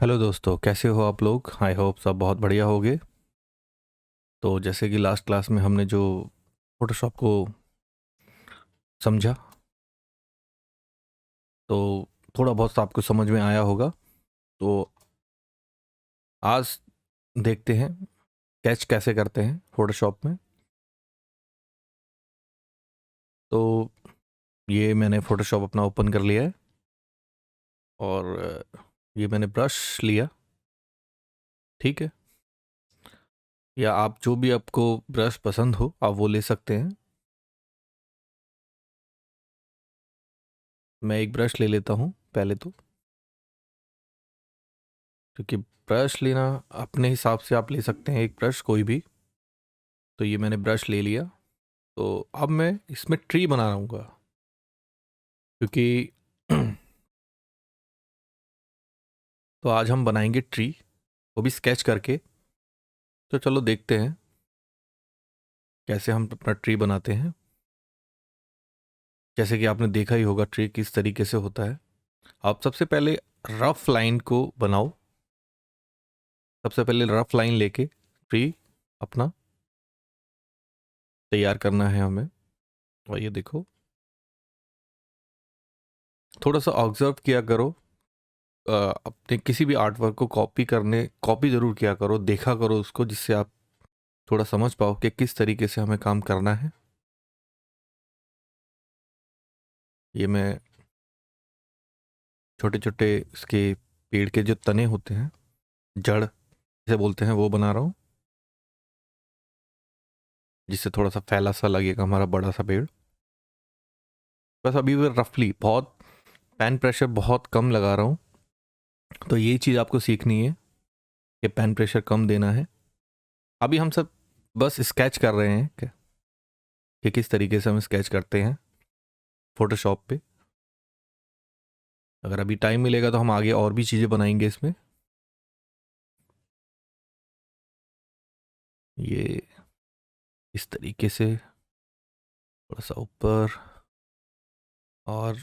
Hello दोस्तों, कैसे हो आप लोग? आई होप सब बहुत बढ़िया होगे। तो जैसे कि लास्ट क्लास में हमने जो फोटोशॉप को समझा, तो थोड़ा बहुत तो आपको समझ में आया होगा। तो आज देखते हैं स्केच कैसे करते हैं फोटोशॉप में। तो ये मैंने फोटोशॉप अपना ओपन कर लिया है और ये मैंने ब्रश लिया। ठीक है, या आप जो भी आपको ब्रश पसंद हो आप वो ले सकते हैं। मैं एक ब्रश ले लेता हूँ पहले तो, क्योंकि ब्रश लेना अपने हिसाब से आप ले सकते हैं, एक ब्रश कोई भी। तो ये मैंने ब्रश ले लिया। तो अब मैं इसमें ट्री बना रहूँगा, क्योंकि तो आज हम बनाएंगे ट्री, वो भी स्केच करके। तो चलो देखते हैं कैसे हम अपना ट्री बनाते हैं। जैसे कि आपने देखा ही होगा ट्री किस तरीके से होता है। आप सबसे पहले रफ लाइन को बनाओ। सबसे पहले रफ लाइन लेके ट्री अपना तैयार करना है हमें। और ये देखो, थोड़ा सा ऑब्जर्व किया करो। अपने किसी भी आर्ट वर्क को कॉपी ज़रूर किया करो, देखा करो उसको, जिससे आप थोड़ा समझ पाओ कि किस तरीके से हमें काम करना है। ये मैं छोटे छोटे इसके पेड़ के जो तने होते हैं, जड़ जिसे बोलते हैं, वो बना रहा हूँ, जिससे थोड़ा सा फैला सा लगेगा हमारा बड़ा सा पेड़। बस अभी वो रफली बहुत पैन प्रेशर बहुत कम लगा रहा हूँ। तो ये चीज़ आपको सीखनी है कि पैन प्रेशर कम देना है। अभी हम सब बस स्केच कर रहे हैं कि किस तरीके से हम स्केच करते हैं फोटोशॉप पे। अगर अभी टाइम मिलेगा तो हम आगे और भी चीज़ें बनाएंगे इसमें। ये इस तरीके से थोड़ा सा ऊपर, और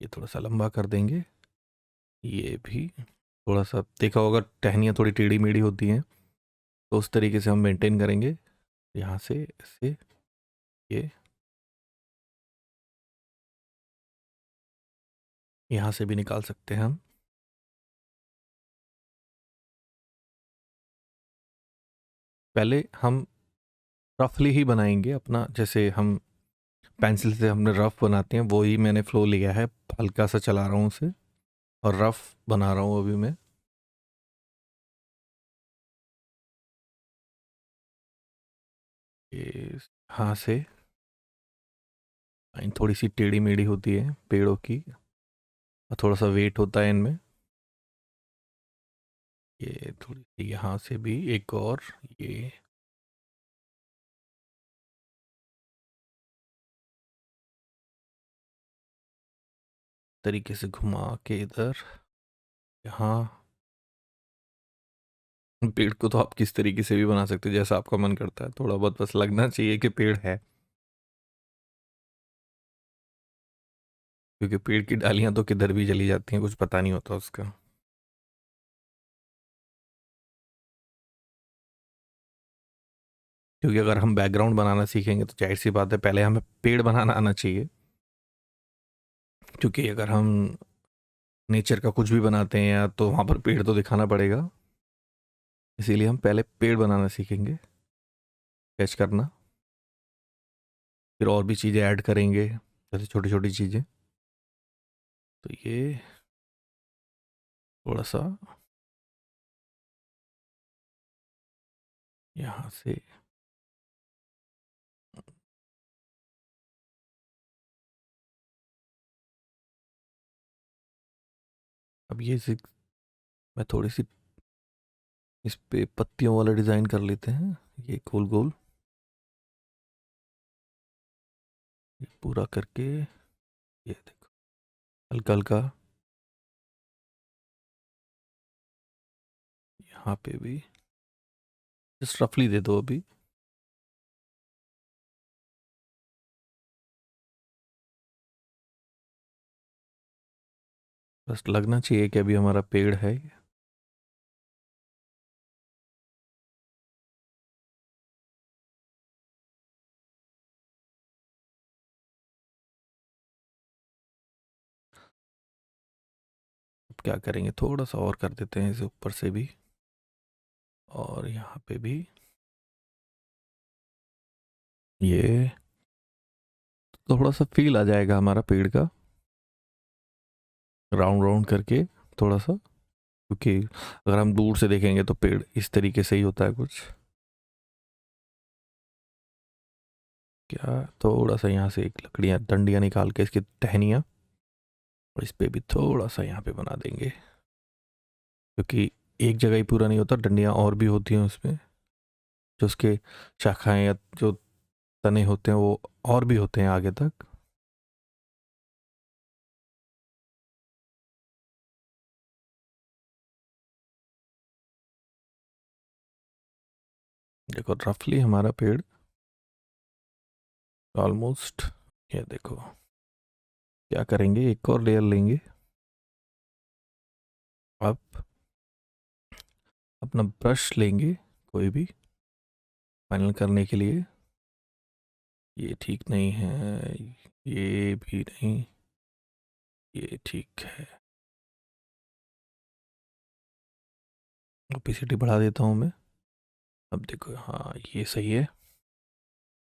ये थोड़ा सा लंबा कर देंगे। ये भी थोड़ा सा देखा होगा, टहनियाँ थोड़ी टेढ़ी मेढ़ी होती हैं, तो उस तरीके से हम मेंटेन करेंगे। यहाँ से ऐसे, ये यहाँ से भी निकाल सकते हैं हम। पहले हम रफली ही बनाएंगे अपना, जैसे हम पेंसिल से हमने रफ बनाते हैं, वो ही मैंने फ्लो लिया है। हल्का सा चला रहा हूँ उसे और रफ बना रहा हूँ अभी मैं। ये यहाँ से लाइन थोड़ी सी टेढ़ी मेढ़ी होती है पेड़ों की, और थोड़ा सा वेट होता है इनमें। ये थोड़ी सी यहाँ से भी एक और, ये तरीके से घुमा के इधर, यहाँ। पेड़ को तो आप किस तरीके से भी बना सकते हो, जैसा आपका मन करता है। थोड़ा बहुत बस लगना चाहिए कि पेड़ है, क्योंकि पेड़ की डालियां तो किधर भी चली जाती हैं, कुछ पता नहीं होता उसका। क्योंकि अगर हम बैकग्राउंड बनाना सीखेंगे तो जाहिर सी बात है पहले हमें पेड़ बनाना आना चाहिए। क्योंकि अगर हम नेचर का कुछ भी बनाते हैं या, तो वहाँ पर पेड़ तो दिखाना पड़ेगा। इसीलिए हम पहले पेड़ बनाना सीखेंगे, स्केच करना। फिर और भी चीज़ें ऐड करेंगे, जैसे छोटी छोटी चीज़ें। तो ये थोड़ा सा यहाँ से, अब मैं थोड़ी सी इस पे पत्तियों वाला डिज़ाइन कर लेते हैं। ये गोल गोल, ये पूरा करके, ये देखो, हल्का हल्का यहाँ पे भी जस्ट रफली दे दो अभी। बस लगना चाहिए कि अभी हमारा पेड़ है। अब क्या करेंगे, थोड़ा सा और कर देते हैं इसे ऊपर से भी, और यहाँ पे भी ये थोड़ा सा फील आ जाएगा हमारा पेड़ का, राउंड राउंड करके थोड़ा सा, क्योंकि अगर हम दूर से देखेंगे तो पेड़ इस तरीके से ही होता है कुछ। क्या थोड़ा सा यहाँ से एक लकड़ियाँ डंडियाँ निकाल के इसकी टहनियाँ, और इस पे भी थोड़ा सा यहाँ पे बना देंगे, क्योंकि एक जगह ही पूरा नहीं होता, डंडियाँ और भी होती हैं उसमें, जो उसके शाखाएं या जो तने होते हैं वो और भी होते हैं आगे तक। देखो रफली हमारा पेड़ ऑलमोस्ट, ये देखो। क्या करेंगे, एक और लेयर लेंगे। अब अपना ब्रश लेंगे कोई भी फाइनल करने के लिए। ये ठीक नहीं है, ये भी नहीं, ये ठीक है। ओपेसिटी बढ़ा देता हूँ मैं। अब देखो, हाँ ये सही है।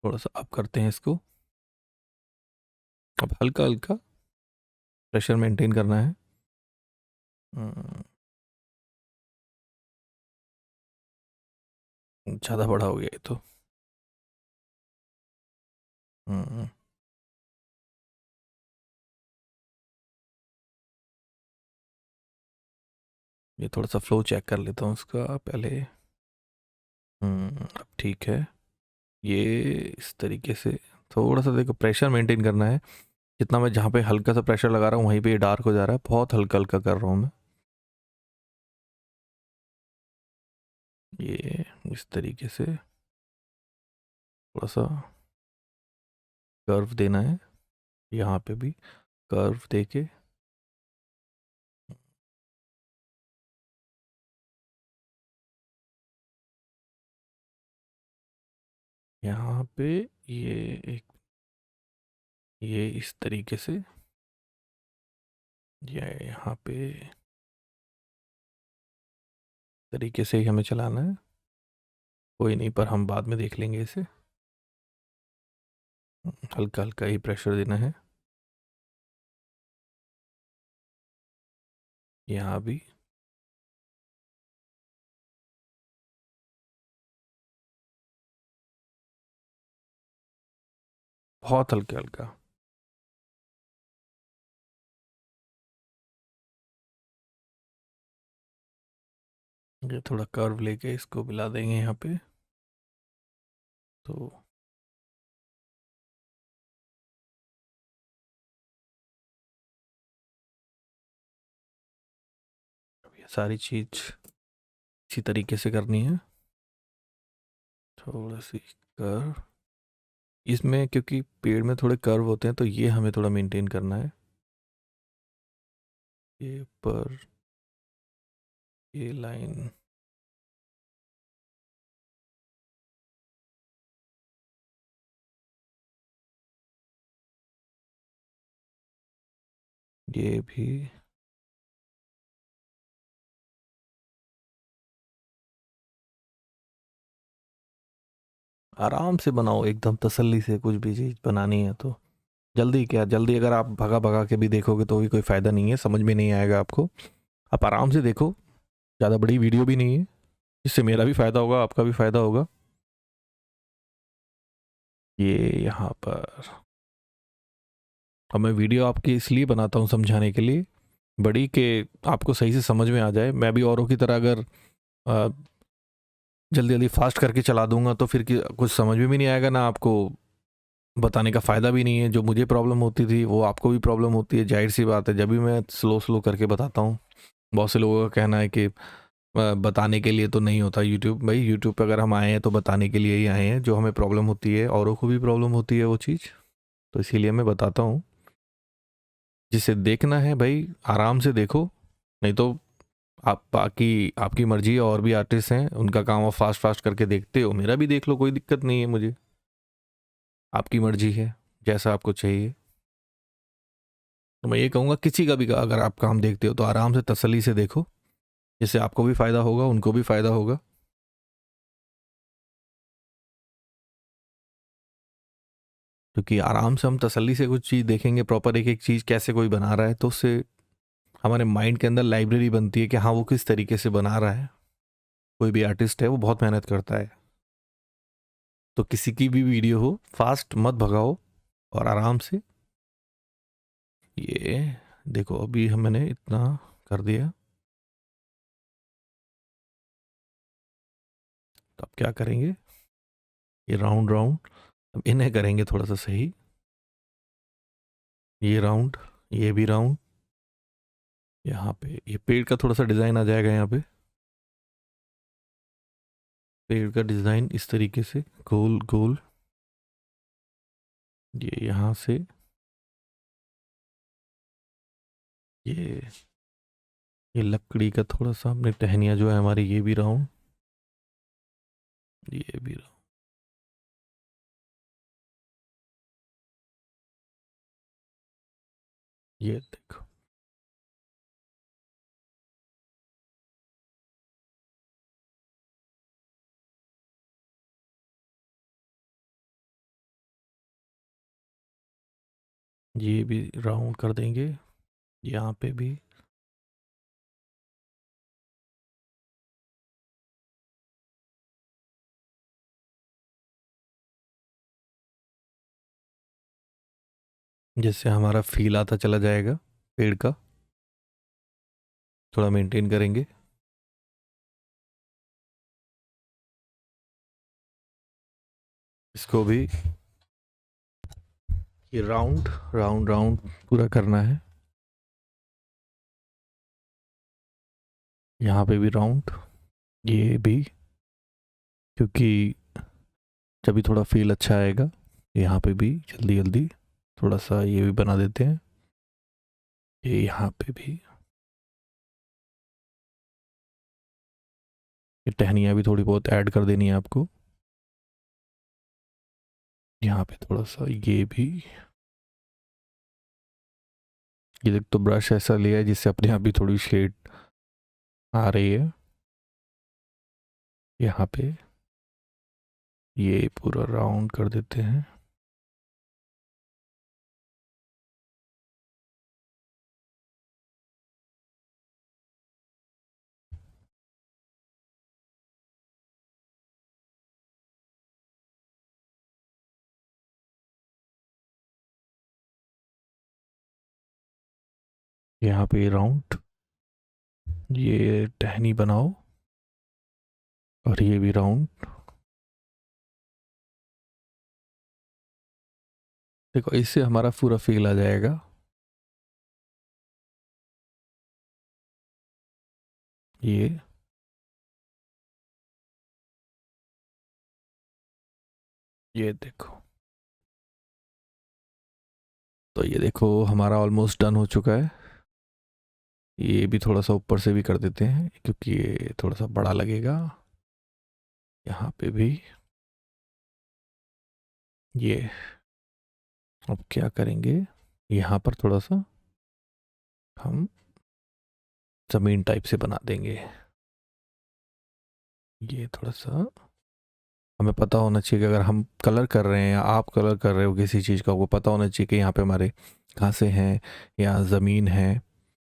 थोड़ा सा अप करते हैं इसको। अब हल्का हल्का प्रेशर मेंटेन करना है। ज़्यादा बड़ा हो गया ये तो। हम्म, ये थोड़ा सा फ्लो चेक कर लेता हूँ उसका पहले। अब ठीक है। ये इस तरीके से थोड़ा सा देखो प्रेशर मेंटेन करना है। जितना मैं जहाँ पे हल्का सा प्रेशर लगा रहा हूँ वहीं पे ये डार्क हो जा रहा है, बहुत हल्का हल्का कर रहा हूँ मैं। ये इस तरीके से थोड़ा सा कर्व देना है, यहाँ पे भी कर्व देके। यहाँ पे ये एक, ये इस तरीके से, ये यहाँ पे तरीके से ही हमें चलाना है। कोई नहीं, पर हम बाद में देख लेंगे इसे। हल्का हल्का ही प्रेशर देना है यहाँ भी। बहुत हल्का हल्का। ये थोड़ा कर्व लेके इसको मिला देंगे यहाँ पे। तो अब ये सारी चीज इसी तरीके से करनी है। थोड़ा सी कर्व इसमें, क्योंकि पेड़ में थोड़े कर्व होते हैं तो ये हमें थोड़ा मेंटेन करना है। ये ऊपर ये लाइन, ये भी। आराम से बनाओ, एकदम तसल्ली से, कुछ भी चीज़ बनानी है तो। जल्दी क्या, जल्दी अगर आप भगा भगा के भी देखोगे तो भी कोई फ़ायदा नहीं है, समझ में नहीं आएगा आपको। आप आराम से देखो, ज़्यादा बड़ी वीडियो भी नहीं है, इससे मेरा भी फ़ायदा होगा, आपका भी फ़ायदा होगा। ये यहाँ पर अब मैं वीडियो आपकी इसलिए बनाता हूँ समझाने के लिए, बड़ी कि आपको सही से समझ में आ जाए। मैं भी औरों की तरह अगर जल्दी जल्दी फास्ट करके चला दूंगा तो फिर कुछ समझ में भी नहीं आएगा, ना आपको बताने का फ़ायदा भी नहीं है। जो मुझे प्रॉब्लम होती थी वो आपको भी प्रॉब्लम होती है, जाहिर सी बात है। जब भी मैं स्लो स्लो करके बताता हूँ, बहुत से लोगों का कहना है कि बताने के लिए तो नहीं होता यूट्यूब। भाई यूट्यूब पे अगर हम आए हैं तो बताने के लिए ही आए हैं। जो हमें प्रॉब्लम होती है औरों को भी प्रॉब्लम होती है वो चीज़, तो इसीलिए मैं बताता हूँ। जिसे देखना है भाई आराम से देखो, नहीं तो आप बाकी आपकी मर्जी है, और भी आर्टिस्ट हैं उनका काम आप फास्ट फास्ट करके देखते हो, मेरा भी देख लो, कोई दिक्कत नहीं है मुझे, आपकी मर्जी है जैसा आपको चाहिए। तो मैं ये कहूँगा किसी का भी अगर आप काम देखते हो तो आराम से तसल्ली से देखो, जिससे आपको भी फ़ायदा होगा, उनको भी फ़ायदा होगा। क्योंकि आराम से हम तसल्ली से कुछ चीज़ देखेंगे, प्रॉपर एक एक चीज़ कैसे कोई बना रहा है, तो उससे हमारे माइंड के अंदर लाइब्रेरी बनती है कि हाँ वो किस तरीके से बना रहा है। कोई भी आर्टिस्ट है वो बहुत मेहनत करता है। तो किसी की भी वीडियो हो फास्ट मत भगाओ, और आराम से ये देखो, अभी मैंने इतना कर दिया। तो अब क्या करेंगे, ये राउंड राउंड अब इन्हें करेंगे थोड़ा सा सही, ये राउंड, ये भी राउंड, यहाँ पे ये पेड़ का थोड़ा सा डिज़ाइन आ जाएगा, यहाँ पे पेड़ का डिज़ाइन इस तरीके से गोल गोल, ये यहाँ से ये ये लकड़ी का थोड़ा सा अपने टहनियाँ जो है हमारी, ये भी राउंड, ये भी राउंड, ये देखो, ये भी राउंड कर देंगे, यहाँ पे भी, जिससे हमारा फील आता चला जाएगा पेड़ का, थोड़ा मेंटेन करेंगे। इसको भी ये राउंड राउंड राउंड पूरा करना है, यहाँ पे भी राउंड, ये भी, क्योंकि जब भी थोड़ा फील अच्छा आएगा। यहाँ पे भी जल्दी जल्दी थोड़ा सा ये भी बना देते हैं, ये यहाँ पे भी, ये टहनियाँ भी थोड़ी बहुत ऐड कर देनी है आपको, यहाँ पे थोड़ा सा ये भी। ये देख, तो ब्रश ऐसा लिया है जिससे अपने आप भी थोड़ी शेड आ रही है, यहाँ पे ये पूरा राउंड कर देते हैं। यहाँ पे राउंड, ये टहनी बनाओ, और ये भी राउंड। देखो इससे हमारा पूरा फील आ जाएगा। ये ये देखो, तो ये देखो हमारा ऑलमोस्ट डन हो चुका है। ये भी थोड़ा सा ऊपर से भी कर देते हैं क्योंकि ये थोड़ा सा बड़ा लगेगा, यहाँ पे भी ये। अब क्या करेंगे, यहाँ पर थोड़ा सा हम ज़मीन टाइप से बना देंगे, ये थोड़ा सा हमें पता होना चाहिए कि अगर हम कलर कर रहे हैं या आप कलर कर रहे हो किसी चीज़ का, आपको पता होना चाहिए कि यहाँ पे हमारे घासें हैं या ज़मीन है,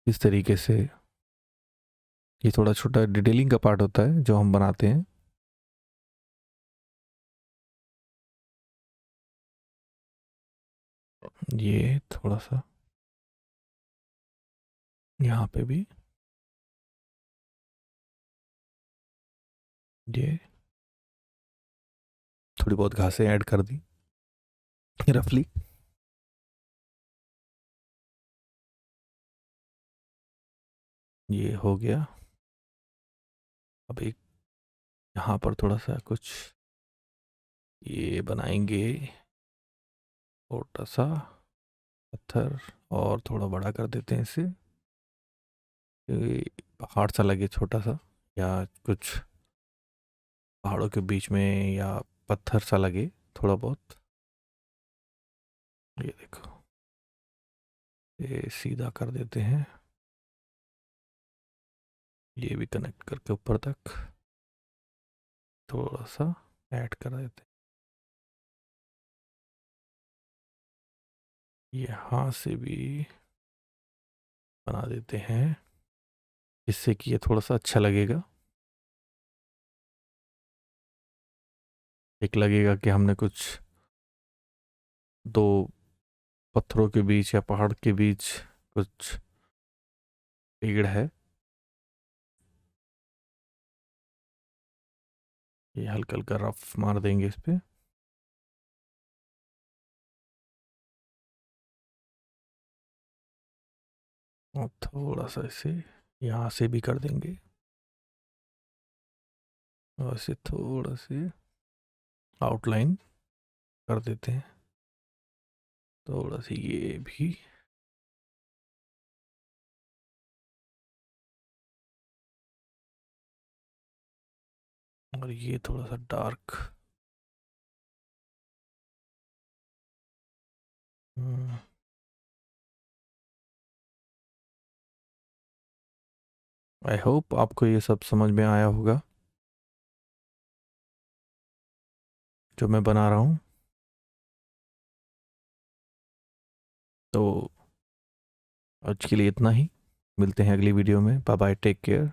इस तरीके से। ये थोड़ा छोटा डिटेलिंग का पार्ट होता है जो हम बनाते हैं। ये थोड़ा सा यहाँ पे भी, ये थोड़ी बहुत घासें ऐड कर दी रफली। ये हो गया। अब एक यहाँ पर थोड़ा सा कुछ ये बनाएंगे छोटा सा, पत्थर और थोड़ा बड़ा कर देते हैं इसे, ये पहाड़ सा लगे छोटा सा, या कुछ पहाड़ों के बीच में, या पत्थर सा लगे थोड़ा बहुत। ये देखो, ये सीधा कर देते हैं, ये भी कनेक्ट करके ऊपर तक थोड़ा सा ऐड कर देते हैं। यहाँ से भी बना देते हैं, इससे कि ये थोड़ा सा अच्छा लगेगा। एक लगेगा कि हमने कुछ दो पत्थरों के बीच या पहाड़ के बीच कुछ पेड़ है। ये हल्का हल्का रफ मार देंगे इस पे। और थोड़ा सा इसे यहाँ से भी कर देंगे, और इसे थोड़ा से आउटलाइन कर देते हैं, थोड़ा सी ये भी। और ये थोड़ा सा डार्क। आई होप आपको ये सब समझ में आया होगा जो मैं बना रहा हूँ। तो आज के लिए इतना ही, मिलते हैं अगली वीडियो में। Bye bye, take care.